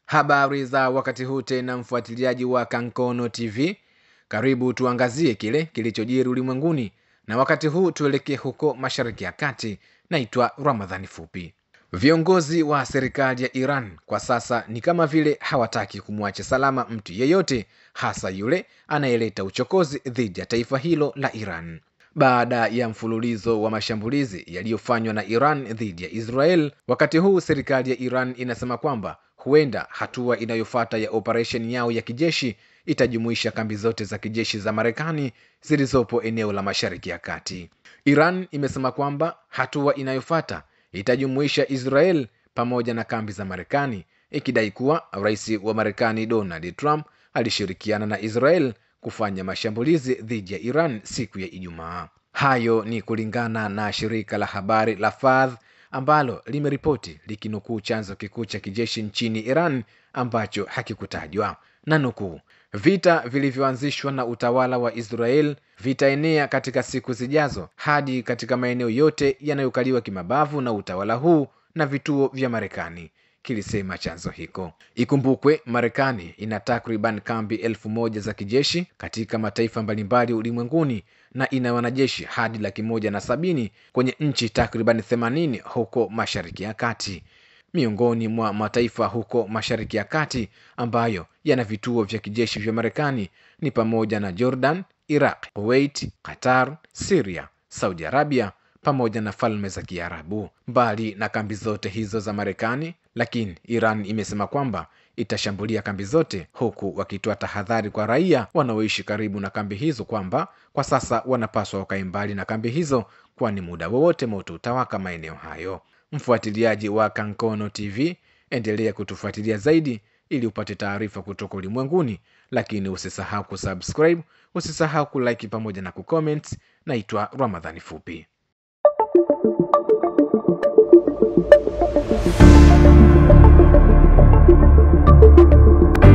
Habari za wakati huu tena mfuatiliaji wa Kankono TV. Karibu tuangazie kile kilichojiri ulimwenguni, na wakati huu tuelekee huko Mashariki ya Kati. Naitwa Ramadhani Fupi. Viongozi wa serikali ya Iran kwa sasa ni kama vile hawataki kumwacha salama mtu yeyote, hasa yule anayeleta uchokozi dhidi ya taifa hilo la Iran. Baada ya mfululizo wa mashambulizi yaliyofanywa na Iran dhidi ya Israel, wakati huu serikali ya Iran inasema kwamba huenda hatua inayofuata ya operation yao ya kijeshi itajumuisha kambi zote za kijeshi za Marekani zilizopo eneo la Mashariki ya Kati. Iran imesema kwamba hatua inayofuata itajumuisha Israel pamoja na kambi za Marekani, ikidai kuwa Rais wa Marekani Donald Trump alishirikiana na Israel kufanya mashambulizi dhidi ya Iran siku ya Ijumaa. Hayo ni kulingana na shirika la habari la Fars ambalo limeripoti likinukuu chanzo kikuu cha kijeshi nchini Iran ambacho hakikutajwa. Na nukuu, vita vilivyoanzishwa na utawala wa Israel vitaenea katika siku zijazo hadi katika maeneo yote yanayokaliwa kimabavu na utawala huu na vituo vya Marekani, kilisema chanzo hiko. Ikumbukwe Marekani ina takriban kambi 1000 za kijeshi katika mataifa mbalimbali ulimwenguni na ina wanajeshi hadi 170 kwenye nchi takriban 80 huko Mashariki ya Kati. Miongoni mwa mataifa huko Mashariki ya Kati ambayo yana vituo vya kijeshi vya Marekani ni pamoja na Jordan, Iraq, Kuwait, Qatar, Syria, Saudi Arabia pamoja na Falme za Kiarabu. Mbali na kambi zote hizo za Marekani, lakini Iran imesema kwamba itashambulia kambi zote, huku wakitoa tahadhari kwa raia wanaoishi karibu na kambi hizo kwamba kwa sasa wanapaswa wakae mbali na kambi hizo, kwani muda wowote moto utawaka maeneo hayo. Mfuatiliaji wa Kankono TV, endelea kutufuatilia zaidi ili upate taarifa kutoka ulimwenguni, lakini usisahau kusubscribe, usisahau kulike pamoja na kucomment. Naitwa Ramadhani Fupi.